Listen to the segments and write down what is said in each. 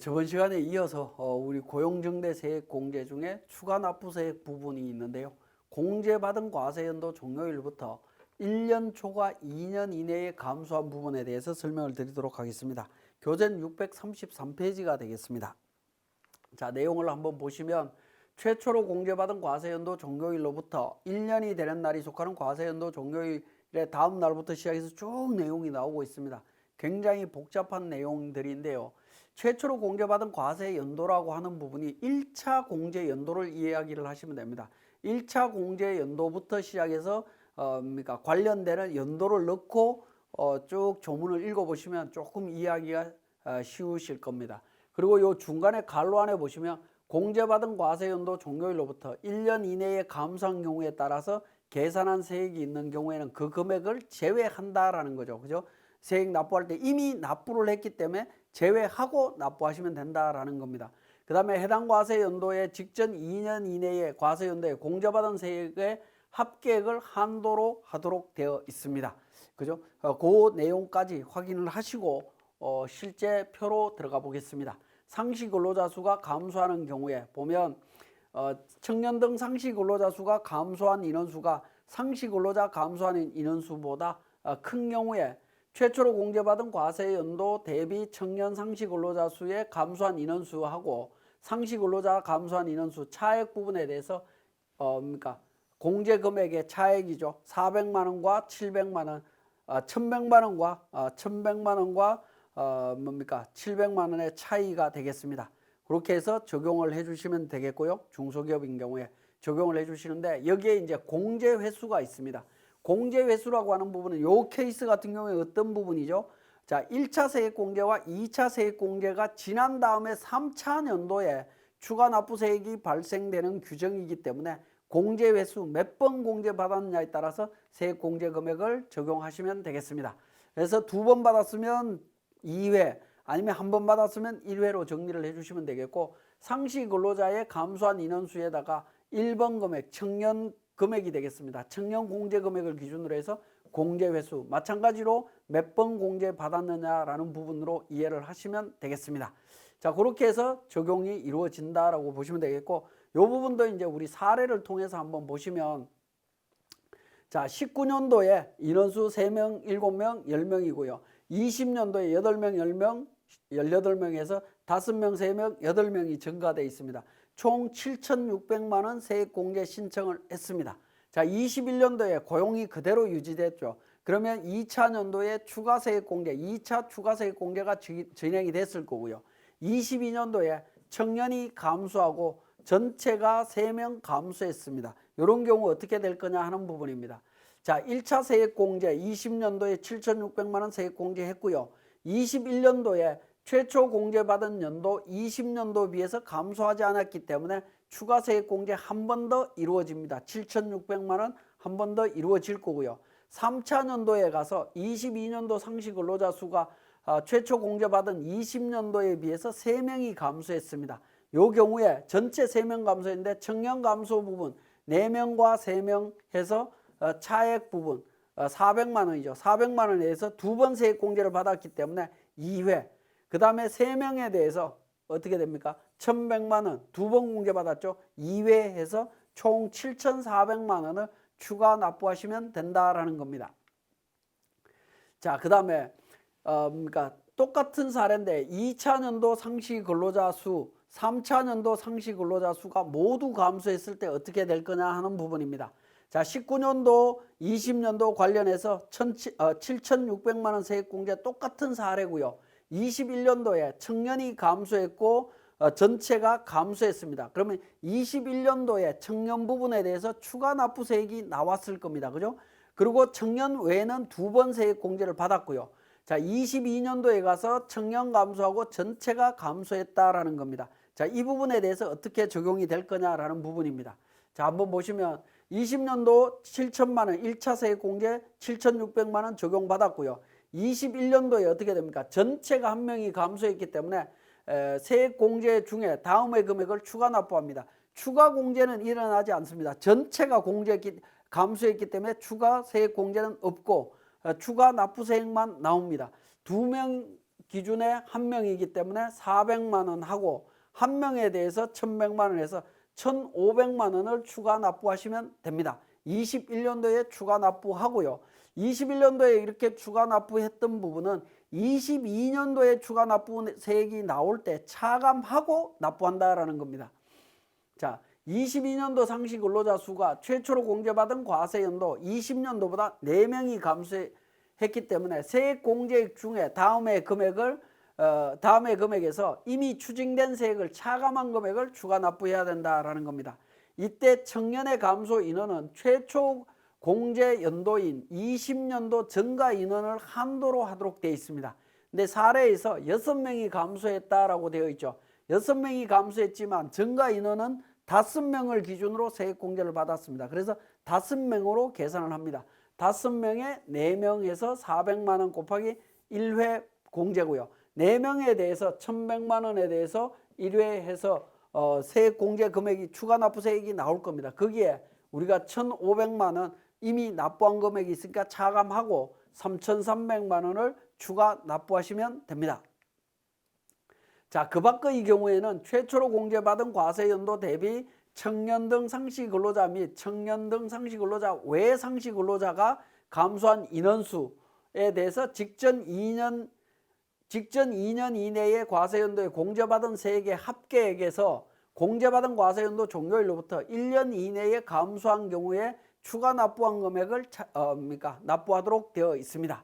저번 시간에 이어서 우리 고용정대 세액 공제 중에 추가 납부세액 부분이 있는데요. 공제받은 과세연도 종료일부터 1년 초과 2년 이내에 감소한 부분에 대해서 설명을 드리도록 하겠습니다. 교재는 633페이지가 되겠습니다. 자, 내용을 한번 보시면 최초로 공제받은 과세연도 종료일로부터 1년이 되는 날이 속하는 과세연도 종료일의 다음 날부터 시작해서 쭉 내용이 나오고 있습니다. 굉장히 복잡한 내용들인데요. 최초로 공제받은 과세 연도라고 하는 부분이 1차 공제 연도를 이야기를 하시면 됩니다. 1차 공제 연도부터 시작해서 그러니까 관련되는 연도를 넣고 쭉 조문을 읽어보시면 조금 이해하기가 쉬우실 겁니다. 그리고 요 중간에 갈로 안에 보시면 공제받은 과세 연도 종료일로부터 1년 이내에 감소한 경우에 따라서 계산한 세액이 있는 경우에는 그 금액을 제외한다라는 거죠. 그죠? 세액 납부할 때 이미 납부를 했기 때문에 제외하고 납부하시면 된다라는 겁니다. 그 다음에 해당 과세연도의 직전 2년 이내에 과세연도에 공제받은 세액의 합계액을 한도로 하도록 되어 있습니다. 그죠? 그 내용까지 확인을 하시고 실제 표로 들어가 보겠습니다. 상시 근로자 수가 감소하는 경우에 보면 청년 등 상시 근로자 수가 감소한 인원수가 상시 근로자 감소하는 인원수보다 큰 경우에 최초로 공제받은 과세 연도 대비 청년 상시 근로자 수의 감소한 인원수하고 상시 근로자 감소한 인원수 차액 부분에 대해서 그러니까 공제 금액의 차액이죠. 400만 원과 700만 원, 1100만 원과 1100만 원과 뭡니까? 700만 원의 차이가 되겠습니다. 그렇게 해서 적용을 해 주시면 되겠고요. 중소기업인 경우에 적용을 해 주시는데 여기에 이제 공제 회수가 있습니다. 공제 회수라고 하는 부분은 이 케이스 같은 경우에 어떤 부분이죠? 자, 1차 세액 공제와 2차 세액 공제가 지난 다음에 3차 연도에 추가 납부세액이 발생되는 규정이기 때문에 공제 회수 몇 번 공제 받았느냐에 따라서 세액 공제 금액을 적용하시면 되겠습니다. 그래서 2번 받았으면 2회 아니면 1번 받았으면 1회로 정리를 해주시면 되겠고 상시 근로자의 감소한 인원수에다가 1번 금액 청년 금액이 되겠습니다. 청년 공제 금액을 기준으로 해서 공제 회수 마찬가지로 몇 번 공제 받았느냐라는 부분으로 이해를 하시면 되겠습니다. 자, 그렇게 해서 적용이 이루어진다라고 보시면 되겠고 이 부분도 이제 우리 사례를 통해서 한번 보시면 자, 19년도에 인원수 3명, 7명, 10명이고요. 20년도에 8명, 10명, 18명에서 5명, 3명, 8명이 증가되어 있습니다. 총 7,600만 원 세액 공제 신청을 했습니다. 자, 21년도에 고용이 그대로 유지됐죠. 그러면 2차 년도에 추가 세액 공제, 2차 추가 세액 공제가 진행이 됐을 거고요. 22년도에 청년이 감소하고 전체가 3명 감소했습니다. 이런 경우 어떻게 될 거냐 하는 부분입니다. 자, 1차 세액 공제 20년도에 7,600만 원 세액 공제했고요. 21년도에 최초 공제받은 연도 20년도 비해서 감소하지 않았기 때문에 추가 세액 공제 한 번 더 이루어집니다. 7,600만 원 한 번 더 이루어질 거고요. 3차 년도에 가서 22년도 상시 근로자 수가 최초 공제받은 20년도에 비해서 3명이 감소했습니다. 이 경우에 전체 3명 감소했는데 청년 감소 부분 4명과 3명 해서 차액 부분 400만 원이죠. 400만 원에 대해서 2번 세액 공제를 받았기 때문에 2회. 그 다음에 3명에 대해서 어떻게 됩니까? 1100만 원 2번 공제 받았죠. 2회 해서 총 7400만 원을 추가 납부하시면 된다라는 겁니다. 자, 그 다음에 그러니까 똑같은 사례인데 2차 년도 상시 근로자 수, 3차 년도 상시 근로자 수가 모두 감소했을 때 어떻게 될 거냐 하는 부분입니다. 자, 19년도, 20년도 관련해서 7,600만 원 세액 공제 똑같은 사례고요. 21년도에 청년이 감소했고 전체가 감소했습니다. 그러면 21년도에 청년 부분에 대해서 추가 납부세액이 나왔을 겁니다. 그죠? 그리고 청년 외에는 2번 세액 공제를 받았고요. 자, 22년도에 가서 청년 감소하고 전체가 감소했다라는 겁니다. 자, 이 부분에 대해서 어떻게 적용이 될 거냐라는 부분입니다. 자, 한번 보시면 20년도 7천만 원 1차 세액 공제 7,600만 원 적용받았고요. 21년도에 어떻게 됩니까? 전체가 한 명이 감소했기 때문에 세액 공제 중에 다음의 금액을 추가 납부합니다. 추가 공제는 일어나지 않습니다. 전체가 감소했기 때문에 추가 세액 공제는 없고 추가 납부세액만 나옵니다. 2명 기준에 한 명이기 때문에 400만 원 하고 한 명에 대해서 1,100만 원 해서 1,500만 원을 추가 납부하시면 됩니다. 21년도에 추가 납부하고요. 21년도에 이렇게 추가 납부했던 부분은 22년도에 추가 납부세액이 나올 때 차감하고 납부한다라는 겁니다. 자, 22년도 상시 근로자 수가 최초로 공제받은 과세연도 20년도보다 4명이 감소했기 때문에 세액 공제액 중에 다음의 금액에서 이미 추징된 세액을 차감한 금액을 추가 납부해야 된다라는 겁니다. 이때 청년의 감소 인원은 최초 공제 연도인 20년도 전가 인원을 한도로 하도록 되어 있습니다. 근데 사례에서 6명이 감소했다라고 되어 있죠. 6명이 감소했지만 전가 인원은 5명을 기준으로 세액 공제를 받았습니다. 그래서 5명으로 계산을 합니다. 5명에 4명에서 400만 원 곱하기 1회 공제고요. 4명에 대해서 1,100만 원에 대해서 1회 해서 세액 공제 금액이 추가 납부세액이 나올 겁니다. 거기에 우리가 1,500만 원 이미 납부한 금액이 있으니까 차감하고 3,300만 원을 추가 납부하시면 됩니다. 자, 그 밖의 경우에는 최초로 공제받은 과세연도 대비 청년 등 상시근로자 및 청년 등 상시근로자 외 상시근로자가 감소한 인원수에 대해서 직전 2년 이내에 과세연도에 공제받은 세액의 합계액에서 공제받은 과세연도 종료일로부터 1년 이내에 감소한 경우에 추가 납부한 금액을 납부하도록 되어 있습니다.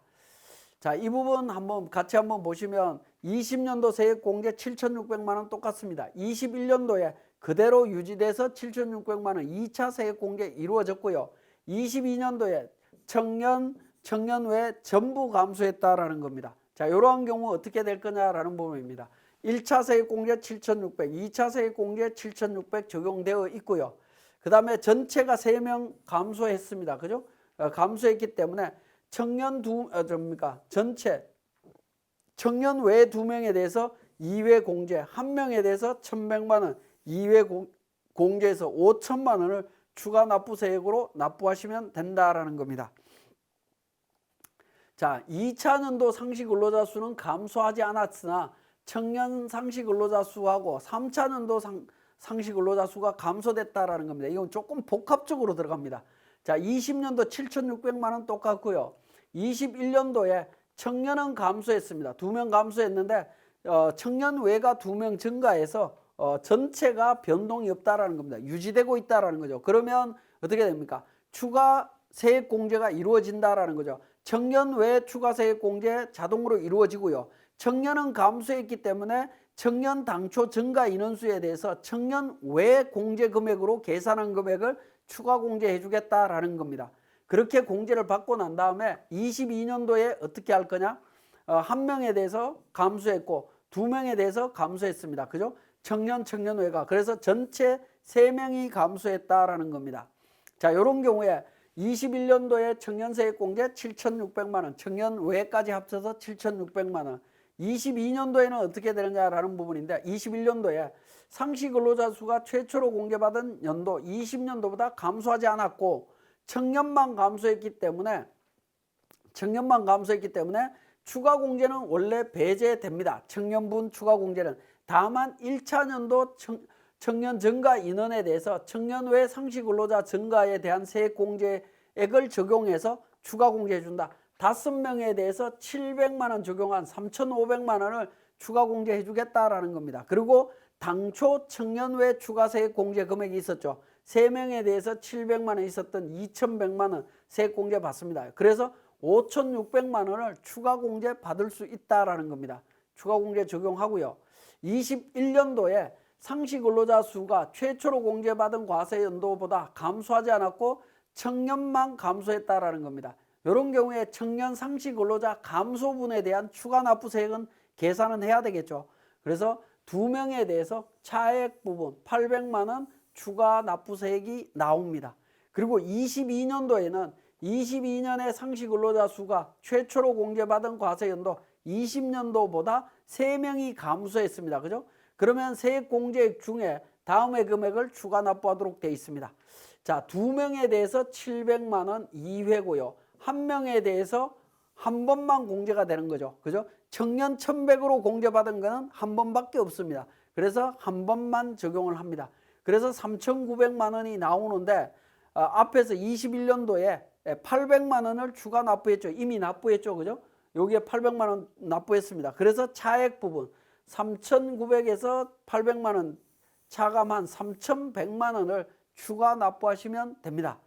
자, 이 부분 같이 한번 보시면 20년도 세액 공제 7,600만 원 똑같습니다. 21년도에 그대로 유지돼서 7,600만 원 2차 세액 공제 이루어졌고요. 22년도에 청년 외 전부 감소했다라는 겁니다. 자, 이러한 경우 어떻게 될 거냐라는 부분입니다. 1차 세액 공제 7,600, 2차 세액 공제 7,600 적용되어 있고요. 그 다음에 전체가 3명 감소했습니다. 그죠? 감소했기 때문에 청년 청년 외 2명에 대해서 2회 공제, 1명에 대해서 1,100만 원, 2회 공제해서 5,000만 원을 추가 납부세액으로 납부하시면 된다라는 겁니다. 자, 2차년도 상시근로자 수는 감소하지 않았으나 청년 상시근로자 수하고 3차년도 상시근로자 수가 감소됐다라는 겁니다. 이건 조금 복합적으로 들어갑니다. 자, 20년도 7,600만 원 똑같고요. 21년도에 청년은 감소했습니다. 2명 감소했는데 청년 외가 2명 증가해서 전체가 변동이 없다라는 겁니다. 유지되고 있다라는 거죠. 그러면 어떻게 됩니까? 추가 세액 공제가 이루어진다라는 거죠. 청년 외 추가 세액 공제 자동으로 이루어지고요. 청년은 감소했기 때문에 청년 당초 증가 인원수에 대해서 청년 외 공제 금액으로 계산한 금액을 추가 공제해 주겠다라는 겁니다. 그렇게 공제를 받고 난 다음에 22년도에 어떻게 할 거냐? 1명에 대해서 감소했고 2명에 대해서 감소했습니다. 그죠? 청년 외가. 그래서 전체 3명이 감소했다라는 겁니다. 자, 이런 경우에 21년도에 청년세액 공제 7,600만 원, 청년 외까지 합쳐서 7,600만 원. 22년도에는 어떻게 되느냐라는 부분인데 21년도에 상시근로자 수가 최초로 공제받은 연도 20년도보다 감소하지 않았고 청년만 감소했기 때문에 추가 공제는 원래 배제됩니다. 청년분 추가 공제는. 다만 1차년도 청년 증가 인원에 대해서 청년 외 상시근로자 증가에 대한 세액 공제액을 적용해서 추가 공제해 준다. 5명에 대해서 700만 원 적용한 3,500만 원을 추가 공제해 주겠다라는 겁니다. 그리고 당초 청년 외 추가 세액 공제 금액이 있었죠. 3명에 대해서 700만 원 있었던 2,100만 원 세액 공제 받습니다. 그래서 5,600만 원을 추가 공제 받을 수 있다라는 겁니다. 추가 공제 적용하고요. 21년도에 상시근로자 수가 최초로 공제받은 과세 연도보다 감소하지 않았고 청년만 감소했다라는 겁니다. 이런 경우에 청년 상시근로자 감소분에 대한 추가 납부세액은 계산은 해야 되겠죠. 그래서 2명에 대해서 차액 부분 800만 원 추가 납부세액이 나옵니다. 그리고 22년도에는 22년의 상시근로자 수가 최초로 공제받은 과세연도 20년도보다 3명이 감소했습니다. 그죠? 그러면 세액 공제액 중에 다음의 금액을 추가 납부하도록 되어 있습니다. 자, 2명에 대해서 700만 원 2회고요. 1명에 대해서 한 번만 공제가 되는 거죠. 그죠? 청년 1,100으로 공제받은 거는 한 번밖에 없습니다. 그래서 한 번만 적용을 합니다. 그래서 3,900만 원이 나오는데 앞에서 21년도에 800만 원을 추가 납부했죠. 이미 납부했죠. 그죠? 여기에 800만 원 납부했습니다. 그래서 차액 부분 3,900에서 800만 원 차감한 3,100만 원을 추가 납부하시면 됩니다.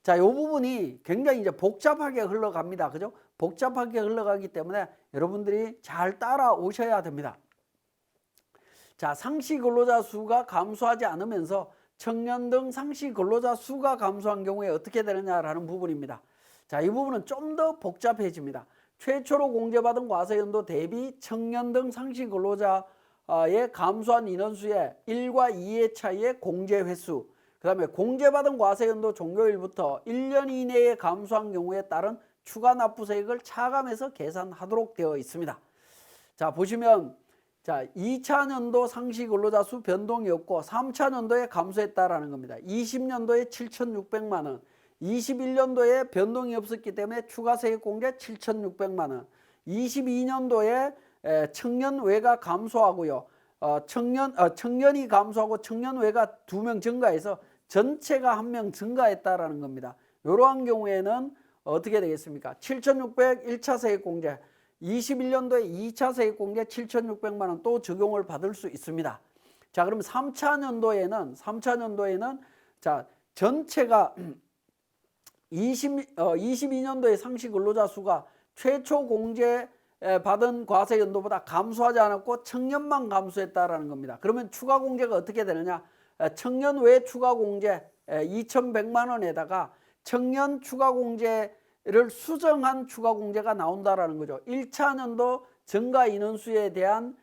자, 이 부분이 굉장히 이제 복잡하게 흘러갑니다. 그죠? 복잡하게 흘러가기 때문에 여러분들이 잘 따라오셔야 됩니다. 자, 상시 근로자 수가 감소하지 않으면서 청년 등 상시 근로자 수가 감소한 경우에 어떻게 되느냐라는 부분입니다. 자, 이 부분은 좀 더 복잡해집니다. 최초로 공제받은 과세연도 대비 청년 등 상시 근로자의 감소한 인원수의 1과 2의 차이의 공제 횟수, 그 다음에 공제받은 과세연도 종료일부터 1년 이내에 감소한 경우에 따른 추가 납부세액을 차감해서 계산하도록 되어 있습니다. 자, 보시면 자, 2차 연도 상시 근로자 수 변동이 없고 3차 연도에 감소했다라는 겁니다. 20년도에 7,600만 원, 21년도에 변동이 없었기 때문에 추가세액 공제 7,600만 원, 22년도에 청년 외가 감소하고요. 청년이 감소하고 청년 외가 2명 증가해서 전체가 1명 증가했다라는 겁니다. 이러한 경우에는 어떻게 되겠습니까? 7,600 1차 세액 공제, 21년도에 2차 세액 공제 7,600만 원 또 적용을 받을 수 있습니다. 자, 그럼 3차 연도에는 자, 전체가 22년도에 상시 근로자 수가 최초 공제 받은 과세 연도보다 감소하지 않았고 청년만 감소했다라는 겁니다. 그러면 추가 공제가 어떻게 되느냐? 청년 외 추가 공제 2,100만 원에다가 청년 추가 공제를 수정한 추가 공제가 나온다라는 거죠. 1차 연도 증가 인원수에 대한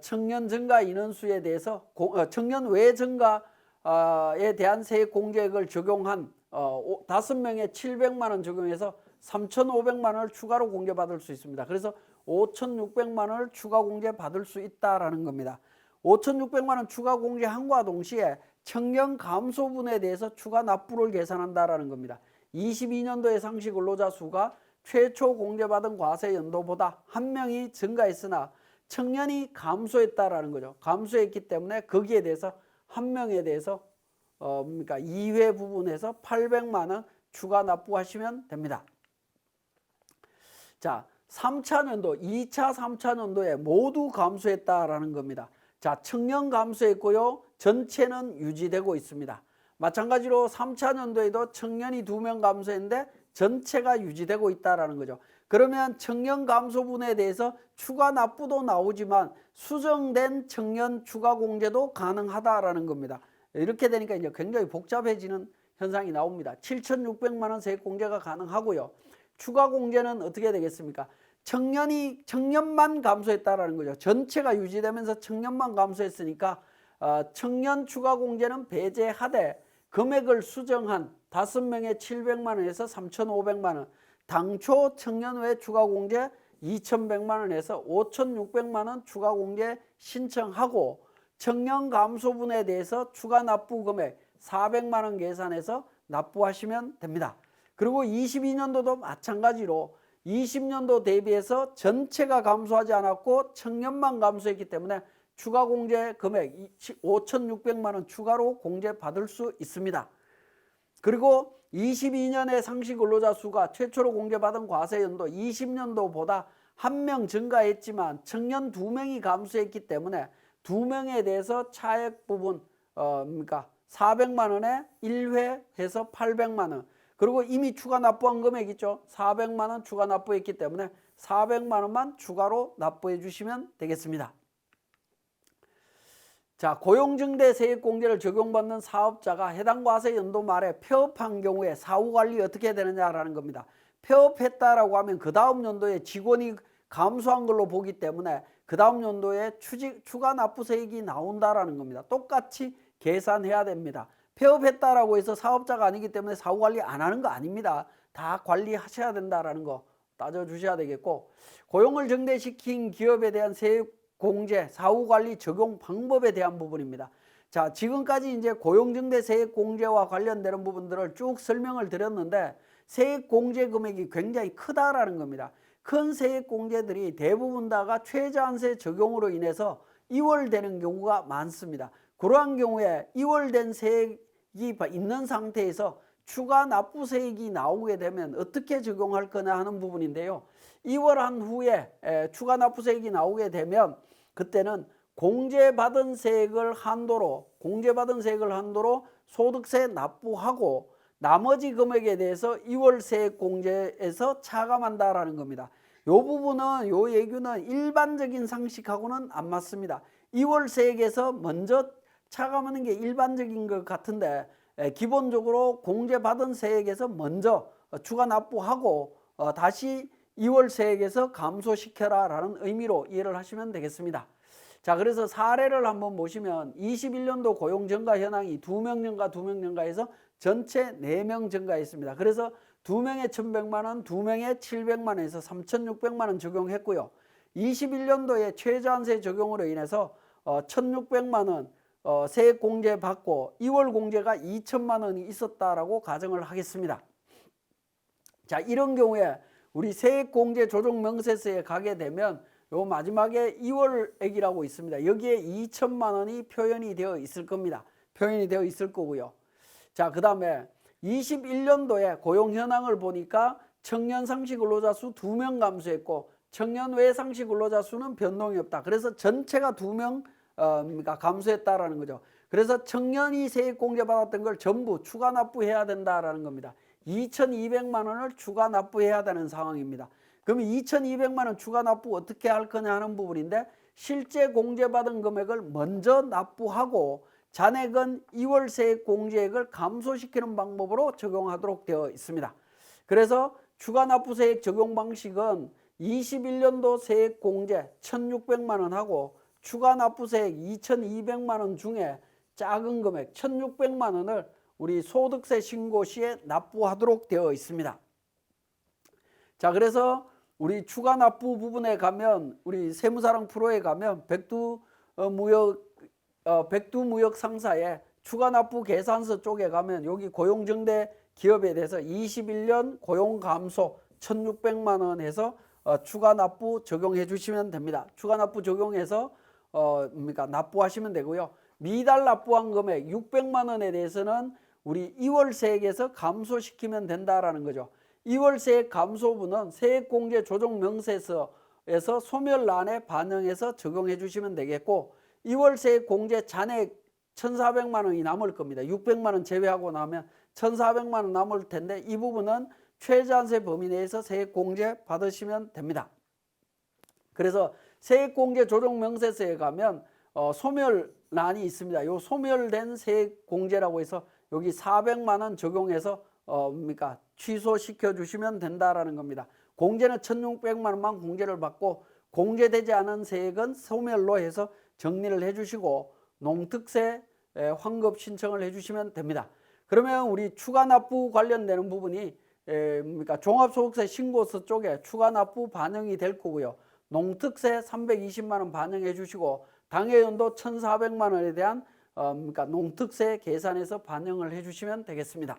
청년 증가 인원수에 대해서 청년 외 증가에 대한 세액 공제액을 적용한 5명에 700만 원 적용해서 3,500만 원을 추가로 공제받을 수 있습니다. 그래서 5,600만 원을 추가 공제받을 수 있다라는 겁니다. 5,600만 원 추가 공제함과 동시에 청년 감소분에 대해서 추가 납부를 계산한다라는 겁니다. 22년도의 상시 근로자 수가 최초 공제받은 과세 연도보다 1명이 증가했으나 청년이 감소했다라는 거죠. 감소했기 때문에 거기에 대해서 1명에 대해서 2회 부분에서 800만 원 추가 납부하시면 됩니다. 자, 3차 연도, 2차, 3차 연도에 모두 감소했다라는 겁니다. 자, 청년 감소했고요. 전체는 유지되고 있습니다. 마찬가지로 3차 연도에도 청년이 2명 감소했는데 전체가 유지되고 있다라는 거죠. 그러면 청년 감소분에 대해서 추가 납부도 나오지만 수정된 청년 추가 공제도 가능하다라는 겁니다. 이렇게 되니까 이제 굉장히 복잡해지는 현상이 나옵니다. 7,600만 원 세액 공제가 가능하고요. 추가 공제는 어떻게 되겠습니까? 청년만 감소했다라는 거죠. 전체가 유지되면서 청년만 감소했으니까 청년 추가 공제는 배제하되 금액을 수정한 5명에 700만 원에서 3,500만 원, 당초 청년 외 추가 공제 2,100만 원에서 5,600만 원 추가 공제 신청하고 청년 감소분에 대해서 추가 납부 금액 400만 원 계산해서 납부하시면 됩니다. 그리고 22년도도 마찬가지로 20년도 대비해서 전체가 감소하지 않았고 청년만 감소했기 때문에 추가 공제 금액 5,600만 원 추가로 공제 받을 수 있습니다. 그리고 22년에 상시 근로자 수가 최초로 공제받은 과세 연도 20년도보다 1명 증가했지만 청년 2명이 감소했기 때문에 2명에 대해서 차액 부분 400만 원에 1회 해서 800만 원, 그리고 이미 추가 납부한 금액 있죠. 400만 원 추가 납부했기 때문에 400만 원만 추가로 납부해 주시면 되겠습니다. 자, 고용증대 세액공제를 적용받는 사업자가 해당 과세 연도 말에 폐업한 경우에 사후관리 어떻게 되느냐라는 겁니다. 폐업했다라고 하면 그 다음 연도에 직원이 감소한 걸로 보기 때문에 그 다음 연도에 추가 납부세액이 나온다라는 겁니다. 똑같이 계산해야 됩니다. 폐업했다라고 해서 사업자가 아니기 때문에 사후관리 안 하는 거 아닙니다. 다 관리하셔야 된다라는 거 따져주셔야 되겠고, 고용을 증대시킨 기업에 대한 세액공제 사후관리 적용 방법에 대한 부분입니다. 자, 지금까지 이제 고용증대 세액공제와 관련되는 부분들을 쭉 설명을 드렸는데 세액공제 금액이 굉장히 크다라는 겁니다. 큰 세액공제들이 대부분 다가 최저한세 적용으로 인해서 이월되는 경우가 많습니다. 그러한 경우에 이월된 세액이 있는 상태에서 추가 납부세액이 나오게 되면 어떻게 적용할 거냐 하는 부분인데요. 이월한 후에 추가 납부세액이 나오게 되면 그때는 공제받은 세액을 한도로 소득세 납부하고 나머지 금액에 대해서 이월세액 공제에서 차감한다라는 겁니다. 요 부분은 요 예규는 일반적인 상식하고는 안 맞습니다. 이월세액에서 먼저 차감하는 게 일반적인 것 같은데 기본적으로 공제받은 세액에서 먼저 추가 납부하고 다시 이월세액에서 감소시켜라 라는 의미로 이해를 하시면 되겠습니다. 자, 그래서 사례를 한번 보시면 21년도 고용 증가 현황이 2명 증가, 2명 증가해서 전체 4명 증가했습니다. 그래서 2명에 1,100만 원, 2명에 700만 원에서 3,600만 원 적용했고요. 21년도에 최저한세 적용으로 인해서 1,600만 원 세액 공제 받고 2월 공제가 2천만 원이 있었다라고 가정을 하겠습니다. 자, 이런 경우에 우리 세액 공제 조정 명세서에 가게 되면 요 마지막에 2월액이라고 있습니다. 여기에 2천만 원이 표현이 되어 있을 겁니다. 표현이 되어 있을 거고요. 자, 그 다음에 21년도에 고용 현황을 보니까 청년 상시 근로자 수 2명 감소했고 청년 외 상시 근로자 수는 변동이 없다. 그래서 전체가 2명 감소했다라는 거죠. 그래서 청년이 세액 공제 받았던 걸 전부 추가 납부해야 된다라는 겁니다. 2,200만 원을 추가 납부해야 되는 상황입니다. 그러면 2,200만 원 추가 납부 어떻게 할 거냐 하는 부분인데 실제 공제받은 금액을 먼저 납부하고 잔액은 2월 세액 공제액을 감소시키는 방법으로 적용하도록 되어 있습니다. 그래서 추가 납부세액 적용 방식은 21년도 세액 공제 1,600만 원 하고 추가 납부세액 2,200만 원 중에 작은 금액 1,600만 원을 우리 소득세 신고 시에 납부하도록 되어 있습니다. 자, 그래서 우리 추가 납부 부분에 가면 우리 세무사랑 프로에 가면 백두무역 상사의 추가 납부 계산서 쪽에 가면 여기 고용정대 기업에 대해서 21년 고용 감소 1,600만 원 해서 추가 납부 적용해 주시면 됩니다. 추가 납부 적용해서 납부하시면 되고요. 미달 납부한 금액 600만 원에 대해서는 우리 2월 세액에서 감소시키면 된다라는 거죠. 2월 세액 감소분은 세액공제 조정 명세서에서 소멸란에 반영해서 적용해 주시면 되겠고 2월 세액 공제 잔액 1,400만 원이 남을 겁니다. 600만 원 제외하고 나면 1,400만 원 남을 텐데 이 부분은 최저한세 범위 내에서 세액 공제 받으시면 됩니다. 그래서 세액 공제 조정 명세서에 가면 소멸란이 있습니다. 요 소멸된 세액 공제라고 해서 여기 400만 원 적용해서 취소시켜 주시면 된다라는 겁니다. 공제는 1,600만 원만 공제를 받고 공제되지 않은 세액은 소멸로 해서 정리를 해주시고 농특세 환급 신청을 해주시면 됩니다. 그러면 우리 추가 납부 관련되는 부분이 종합소득세 신고서 쪽에 추가 납부 반영이 될 거고요. 농특세 320만 원 반영해 주시고 당해연도 1,400만 원에 대한 농특세 계산해서 반영을 해주시면 되겠습니다.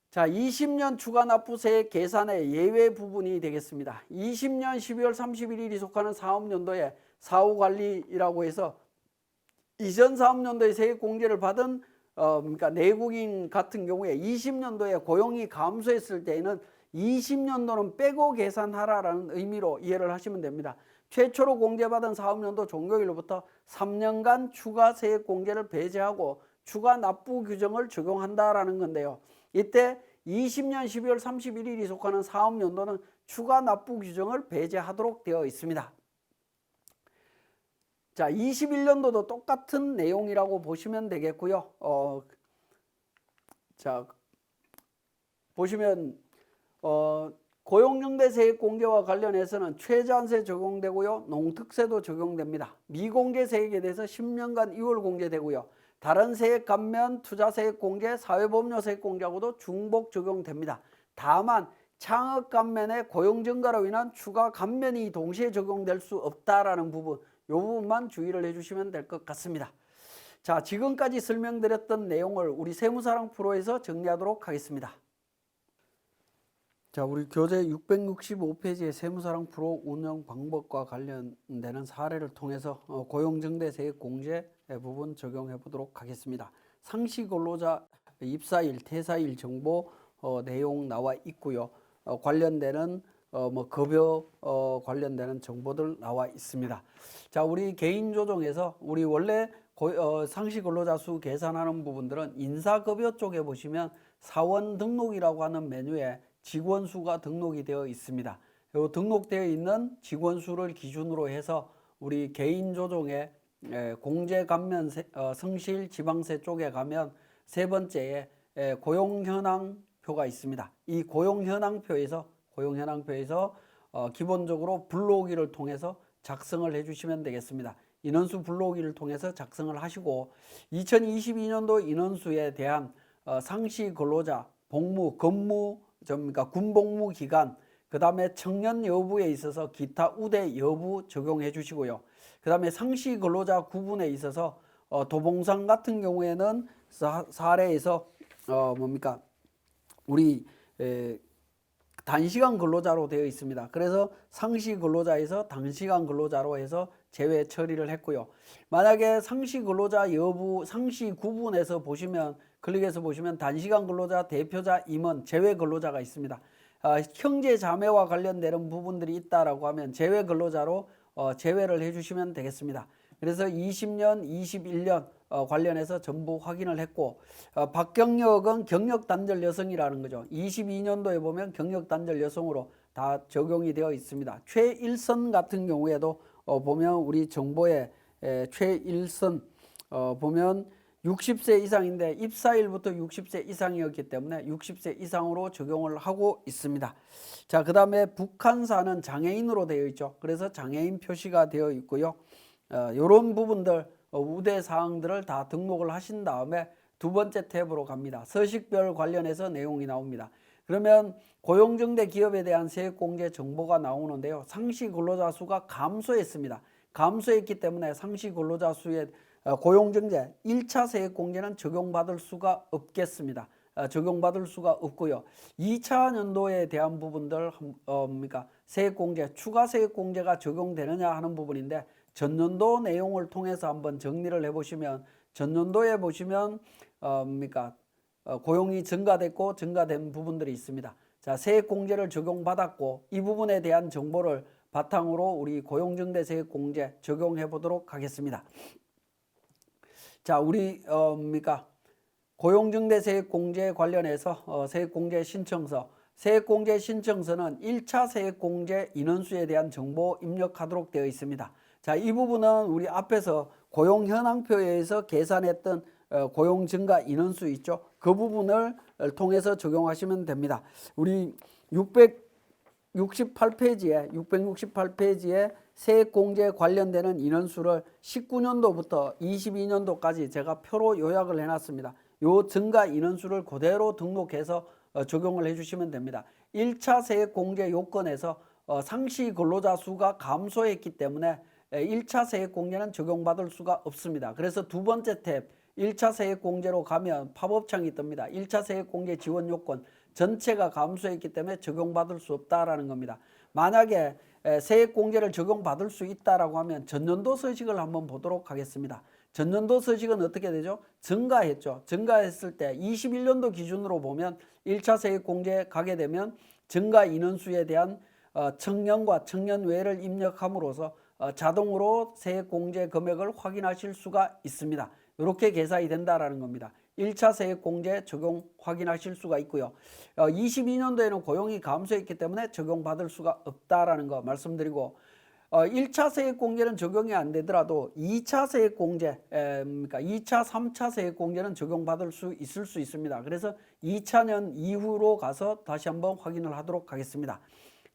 자, 20년 추가 납부세액 계산의 예외 부분이 되겠습니다. 20년 12월 31일이 속하는 사업연도에 사후관리라고 해서 이전 사업연도에 세액 공제를 받은 내국인 같은 경우에 20년도에 고용이 감소했을 때에는 20년도는 빼고 계산하라라는 의미로 이해를 하시면 됩니다. 최초로 공제받은 사업연도 종료일로부터 3년간 추가 세액 공제를 배제하고 추가 납부 규정을 적용한다라는 건데요. 이때 20년 12월 31일이 속하는 사업연도는 추가 납부 규정을 배제하도록 되어 있습니다. 자, 21년도도 똑같은 내용이라고 보시면 되겠고요. 자, 보시면 고용정대 세액 공제와 관련해서는 최저한세 적용되고요. 농특세도 적용됩니다. 미공제 세액에 대해서 10년간 2월 공제되고요. 다른 세액 감면, 투자세액 공제, 사회보험료세액 공제하고도 중복 적용됩니다. 다만 창업 감면의 고용 증가로 인한 추가 감면이 동시에 적용될 수 없다라는 부분, 이 부분만 주의를 해주시면 될 것 같습니다. 자, 지금까지 설명드렸던 내용을 우리 세무사랑 프로에서 정리하도록 하겠습니다. 자, 우리 교재 665페이지의 세무사랑 프로 운영 방법과 관련되는 사례를 통해서 고용정대세액 공제 부분 적용해 보도록 하겠습니다. 상시 근로자 입사일, 퇴사일 정보 내용 나와 있고요. 관련되는 뭐 급여 관련되는 정보들 나와 있습니다. 자, 우리 개인 조정에서 우리 원래 상시 근로자 수 계산하는 부분들은 인사급여 쪽에 보시면 사원 등록이라고 하는 메뉴에 직원 수가 등록이 되어 있습니다. 요 등록되어 있는 직원 수를 기준으로 해서 우리 개인 조정에 공제 감면 성실 지방세 쪽에 가면 세 번째에 고용 현황표가 있습니다. 이 고용 현황표에서 기본적으로 불러오기를 통해서 작성을 해주시면 되겠습니다. 인원수 불러오기를 통해서 작성을 하시고 2022년도 인원수에 대한 상시 근로자 복무 근무 군복무 기간, 그 다음에 청년 여부에 있어서 기타 우대 여부 적용해 주시고요. 그 다음에 상시 근로자 구분에 있어서 도봉산 같은 경우에는 사례에서 우리 단시간 근로자로 되어 있습니다. 그래서 상시 근로자에서 단시간 근로자로 해서 제외 처리를 했고요. 만약에 상시 근로자 여부 상시 구분에서 보시면 클릭해서 보시면 단시간 근로자, 대표자, 임원, 제외 근로자가 있습니다. 형제 자매와 관련되는 부분들이 있다라고 하면 제외 근로자로 제외를 해주시면 되겠습니다. 그래서 20년, 21년 관련해서 전부 확인을 했고 박경력은 경력 단절 여성이라는 거죠. 22년도에 보면 경력 단절 여성으로 다 적용이 되어 있습니다. 최일선 같은 경우에도 보면 우리 정보에 최일선 보면 60세 이상인데 입사일부터 60세 이상이었기 때문에 60세 이상으로 적용을 하고 있습니다. 자, 그 다음에 북한사는 장애인으로 되어 있죠. 그래서 장애인 표시가 되어 있고요. 이런 부분들 우대 사항들을 다 등록을 하신 다음에 두 번째 탭으로 갑니다. 서식별 관련해서 내용이 나옵니다. 그러면 고용정대 기업에 대한 세액공제 정보가 나오는데요. 상시 근로자 수가 감소했습니다. 감소했기 때문에 상시 근로자 수의 고용정제 1차 세액공제는 적용받을 수가 없겠습니다. 적용받을 수가 없고요. 2차 연도에 대한 부분들 세액공제, 추가 세액공제가 적용되느냐 하는 부분인데 전년도 내용을 통해서 한번 정리를 해보시면 전년도에 보시면 고용이 증가됐고 증가된 부분들이 있습니다. 자, 세액공제를 적용받았고 이 부분에 대한 정보를 바탕으로 우리 고용정대 세액공제 적용해 보도록 하겠습니다. 자, 우리 고용정대 세액공제 관련해서 세액공제 신청서, 세액공제 신청서는 1차 세액공제 인원수에 대한 정보 입력하도록 되어 있습니다. 자, 이 부분은 우리 앞에서 고용 현황표에 의해서 계산했던 고용 증가 인원수 있죠. 그 부분을 통해서 적용하시면 됩니다. 우리 668페이지에 세액공제 관련되는 인원수를 19년도부터 22년도까지 제가 표로 요약을 해놨습니다. 요 증가 인원수를 그대로 등록해서 적용을 해주시면 됩니다. 1차 세액공제 요건에서 상시 근로자 수가 감소했기 때문에 1차 세액공제는 적용받을 수가 없습니다. 그래서 두 번째 탭 1차 세액공제로 가면 팝업창이 뜹니다. 1차 세액공제 지원 요건 전체가 감소했기 때문에 적용받을 수 없다라는 겁니다. 만약에 세액공제를 적용받을 수 있다라고 하면 전년도 서식을 한번 보도록 하겠습니다. 전년도 서식은 어떻게 되죠? 증가했죠. 증가했을 때 21년도 기준으로 보면 1차 세액공제 가게 되면 증가 인원수에 대한 청년과 청년 외를 입력함으로써 자동으로 세액공제 금액을 확인하실 수가 있습니다. 이렇게 계산이 된다라는 겁니다. 1차 세액공제 적용 확인하실 수가 있고요. 22년도에는 고용이 감소했기 때문에 적용받을 수가 없다라는 거 말씀드리고 1차 세액공제는 적용이 안 되더라도 2차 세액공제, 2차, 3차 세액공제는 적용받을 수 있을 수 있습니다. 그래서 2차년 이후로 가서 다시 한번 확인을 하도록 하겠습니다.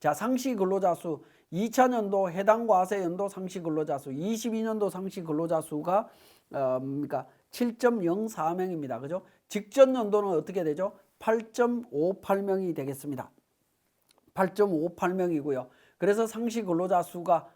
자, 상시 근로자 수 2차년도 해당 과세연도 상시 근로자 수 22년도 상시 근로자 수가 7.04명입니다. 그죠? 직전 연도는 어떻게 되죠? 8.58명이 되겠습니다. 8.58명이고요. 그래서 상시 근로자 수가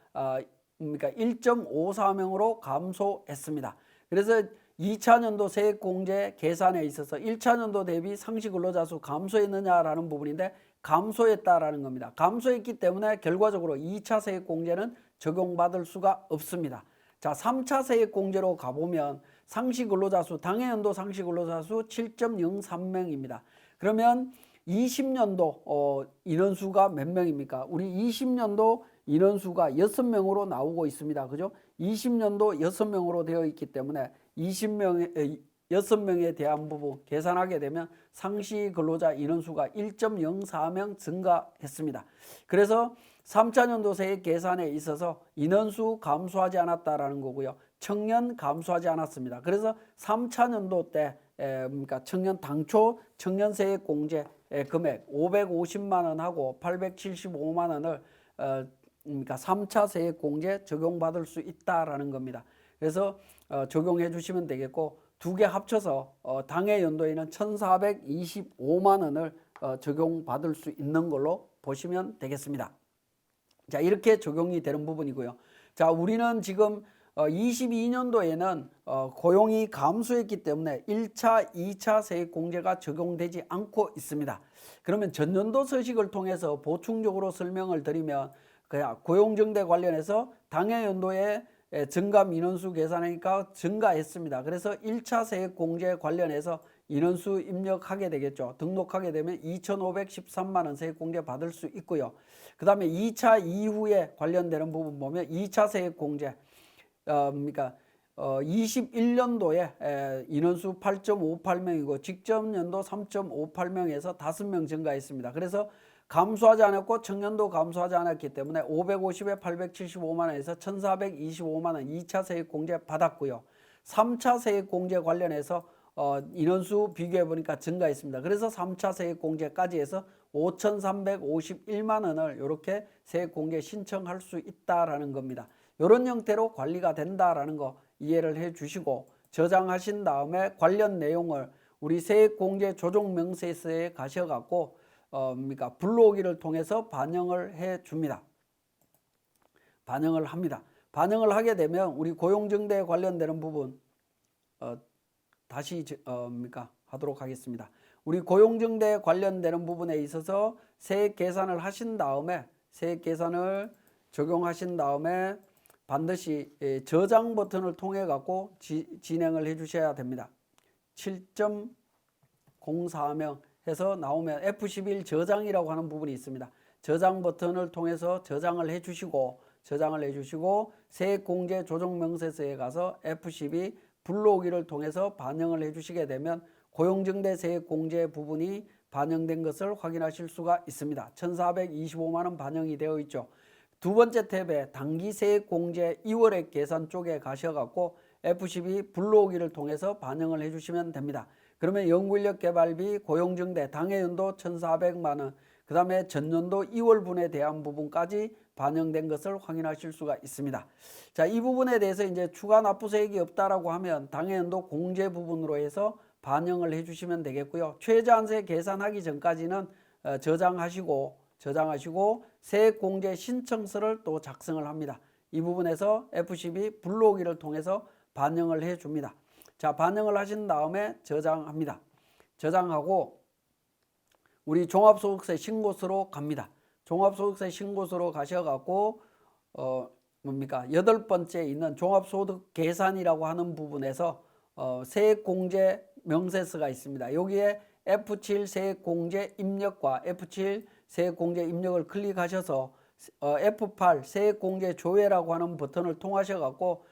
1.54명으로 감소했습니다. 그래서 2차년도 세액공제 계산에 있어서 1차년도 대비 상시근로자 수 감소했느냐라는 부분인데 감소했다라는 겁니다. 감소했기 때문에 결과적으로 2차 세액공제는 적용받을 수가 없습니다. 자, 3차 세액공제로 가보면 상시근로자 수, 당해연도 상시근로자 수 7.03명입니다. 그러면 20년도 인원수가 몇 명입니까? 우리 20년도 인원수가 6명으로 나오고 있습니다. 그죠? 20년도 6명으로 되어 있기 때문에 6명에 대한 부분 계산하게 되면 상시 근로자 인원수가 1.04명 증가했습니다. 그래서 3차년도 세액 계산에 있어서 인원수 감소하지 않았다라는 거고요. 청년 감소하지 않았습니다. 그래서 3차년도 때 그러니까 당초 청년 세액 공제 금액 550만 원하고 875만 원을 그러니까 3차 세액 공제 적용받을 수 있다라는 겁니다. 그래서 적용해 주시면 되겠고 두 개 합쳐서 당해 연도에는 1,425만 원을 적용받을 수 있는 걸로 보시면 되겠습니다. 자, 이렇게 적용이 되는 부분이고요. 자, 우리는 지금 22년도에는 고용이 감소했기 때문에 1차, 2차 세액공제가 적용되지 않고 있습니다. 그러면 전년도 서식을 통해서 보충적으로 설명을 드리면 고용정대 관련해서 당해연도에 증감 인원수 계산하니까 증가했습니다. 그래서 1차 세액공제 관련해서 인원수 입력하게 되겠죠. 등록하게 되면 2,513만 원 세액공제 받을 수 있고요. 그 다음에 2차 이후에 관련되는 부분 보면 2차 세액공제 그러니까 21년도에 인원수 8.58명이고 직전 연도 3.58명에서 5명 증가했습니다. 그래서 감소하지 않았고 청년도 감소하지 않았기 때문에 550에 875만 원에서 1,425만 원 2차 세액공제 받았고요. 3차 세액공제 관련해서 인원수 비교해 보니까 증가했습니다. 그래서 3차 세액공제까지 해서 5,351만 원을 이렇게 세액공제 신청할 수 있다라는 겁니다. 이런 형태로 관리가 된다라는 거 이해를 해 주시고 저장하신 다음에 관련 내용을 우리 세액공제 조정명세서에 가셔갖고 그러니까 불러오기를 통해서 반영을 해 줍니다. 반영을 합니다. 반영을 하게 되면 우리 고용정대에 관련되는 부분 다시 하도록 하겠습니다. 우리 고용정대에 관련되는 부분에 있어서 세액 계산을 하신 다음에 세액 계산을 적용하신 다음에 반드시 저장 버튼을 통해 갖고 진행을 해 주셔야 됩니다. 7.04명 해서 나오면 F11 저장이라고 하는 부분이 있습니다. 저장 버튼을 통해서 저장을 해 주시고 세액공제 조정명세서에 가서 F12 불러오기를 통해서 반영을 해 주시게 되면 고용정대 세액공제 부분이 반영된 것을 확인하실 수가 있습니다. 1,425만 원 반영이 되어 있죠. 두 번째 탭에 당기세액공제 2월액 계산 쪽에 가셔갖고 F12 불러오기를 통해서 반영을 해주시면 됩니다. 그러면 연구인력개발비, 고용정대, 당해연도 1,400만 원, 그 다음에 전년도 2월분에 대한 부분까지 반영된 것을 확인하실 수가 있습니다. 자, 이 부분에 대해서 이제 추가 납부세액이 없다라고 하면 당해연도 공제 부분으로 해서 반영을 해주시면 되겠고요. 최저한세 계산하기 전까지는 저장하시고 세액공제 신청서를 또 작성을 합니다. 이 부분에서 F12 불러오기를 통해서 반영을 해줍니다. 자, 반영을 하신 다음에 저장합니다. 저장하고 우리 종합소득세 신고서로 갑니다. 종합소득세 신고서로 가셔갖고 여덟 번째 있는 종합소득 계산이라고 하는 부분에서 세액공제 명세서가 있습니다. 여기에 F7 세액공제 입력과 F7 세액공제 입력을 클릭하셔서 F8 세액공제 조회라고 하는 버튼을 통하셔갖고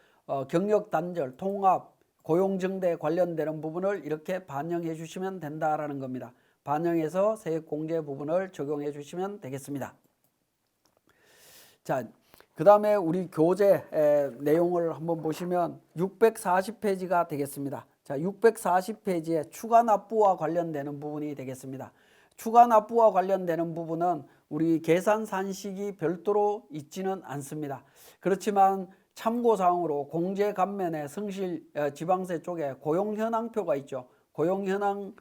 경력 단절, 통합, 고용정대 관련되는 부분을 이렇게 반영해 주시면 된다라는 겁니다. 반영해서 세액공제 부분을 적용해 주시면 되겠습니다. 자, 그 다음에 우리 교재 내용을 한번 보시면 640페이지가 되겠습니다. 자, 640페이지에 추가 납부와 관련되는 부분이 되겠습니다. 추가 납부와 관련되는 부분은 우리 계산 산식이 별도로 있지는 않습니다. 그렇지만 참고사항으로 공제 감면에 성실 지방세 쪽에 고용현황표가 있죠. 고용현황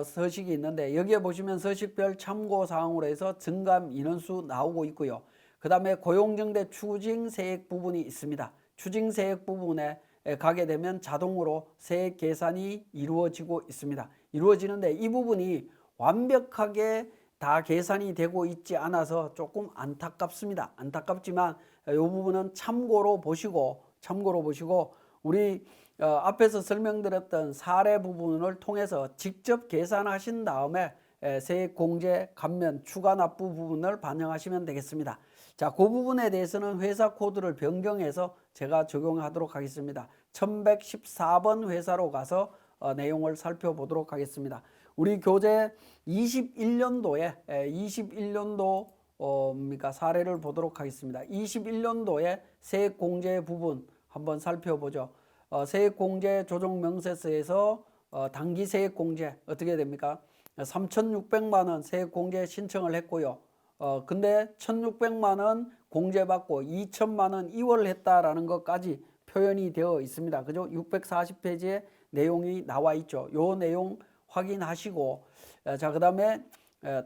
서식이 있는데 여기에 보시면 서식별 참고사항으로 해서 증감 인원수 나오고 있고요. 그 다음에 고용정대 추징세액 부분이 있습니다. 추징세액 부분에 가게 되면 자동으로 세액 계산이 이루어지고 있습니다. 이루어지는데 이 부분이 완벽하게 다 계산이 되고 있지 않아서 조금 안타깝습니다. 안타깝지만 이 부분은 참고로 보시고 우리 앞에서 설명드렸던 사례 부분을 통해서 직접 계산하신 다음에 세액공제 감면 추가 납부 부분을 반영하시면 되겠습니다. 자, 그 부분에 대해서는 회사 코드를 변경해서 제가 적용하도록 하겠습니다. 1114번 회사로 가서 내용을 살펴보도록 하겠습니다. 우리 교재 21년도에 사례를 보도록 하겠습니다. 21년도에 세액공제 부분 한번 살펴보죠. 세액공제 조정명세서에서 단기 세액공제 어떻게 됩니까? 3,600만 원 세액공제 신청을 했고요. 근데 1,600만 원 공제받고 2천만 원 이월했다라는 것까지 표현이 되어 있습니다. 그죠? 640페이지에 내용이 나와 있죠. 요 내용 확인하시고, 자, 그 다음에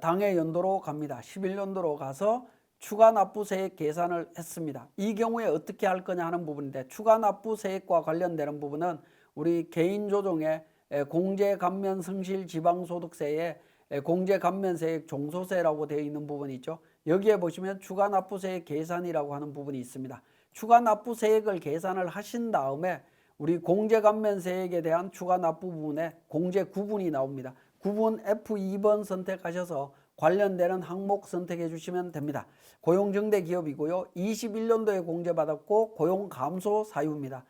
당해 연도로 갑니다. 11년도로 가서 추가 납부세액 계산을 했습니다. 이 경우에 어떻게 할 거냐 하는 부분인데, 추가 납부세액과 관련되는 부분은 우리 개인조정의 공제감면 성실 지방소득세에 공제감면세액 종소세라고 되어 있는 부분이 있죠. 여기에 보시면 추가 납부세액 계산이라고 하는 부분이 있습니다. 추가 납부세액을 계산을 하신 다음에 우리 공제감면세액에 대한 추가 납부 부분에 공제 구분이 나옵니다. 구분 F2번 선택하셔서 관련되는 항목 선택해 주시면 됩니다. 고용정대 기업이고요. 21년도에 공제받았고 고용 감소 사유입니다.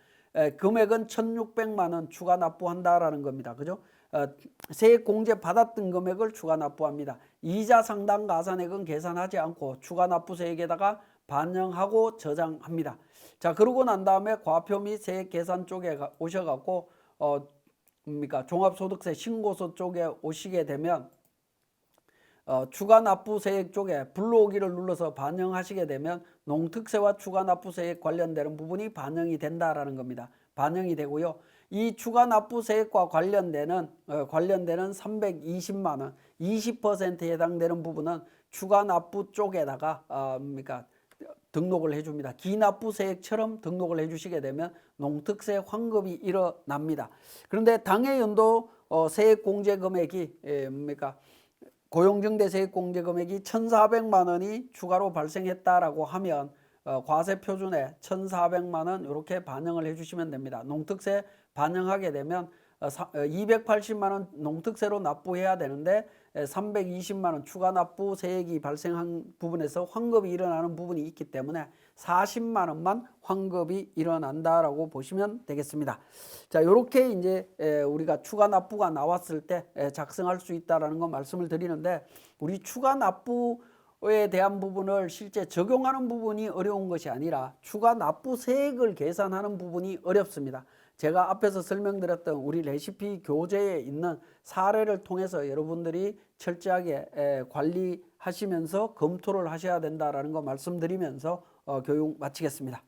금액은 1,600만 원 추가 납부한다라는 겁니다. 그죠? 세액 공제 받았던 금액을 추가 납부합니다. 이자 상당 가산액은 계산하지 않고 추가 납부세액에다가 반영하고 저장합니다. 자, 그러고 난 다음에 과표 및 세액 계산 쪽에 오셔갖고 종합소득세 신고서 쪽에 오시게 되면 추가 납부세액 쪽에 불러오기를 눌러서 반영하시게 되면 농특세와 추가 납부세액 관련되는 부분이 반영이 된다라는 겁니다. 반영이 되고요. 이 추가 납부세액과 관련되는 320만 원, 20%에 해당되는 부분은 추가 납부 쪽에다가 등록을 해줍니다. 기납부세액처럼 등록을 해주시게 되면 농특세 환급이 일어납니다. 그런데 당해연도 세액공제 금액이 고용정대 세액공제 금액이 1,400만 원이 추가로 발생했다라고 하면 과세표준에 1,400만 원 이렇게 반영을 해주시면 됩니다. 농특세 반영하게 되면 280만 원 농특세로 납부해야 되는데 320만 원 추가 납부 세액이 발생한 부분에서 환급이 일어나는 부분이 있기 때문에 40만 원만 환급이 일어난다라고 보시면 되겠습니다. 자, 이렇게 이제 우리가 추가 납부가 나왔을 때 작성할 수 있다라는 거 말씀을 드리는데, 우리 추가 납부에 대한 부분을 실제 적용하는 부분이 어려운 것이 아니라 추가 납부 세액을 계산하는 부분이 어렵습니다. 제가 앞에서 설명드렸던 우리 레시피 교재에 있는 사례를 통해서 여러분들이 철저하게 관리하시면서 검토를 하셔야 된다라는 거 말씀드리면서 교육 마치겠습니다.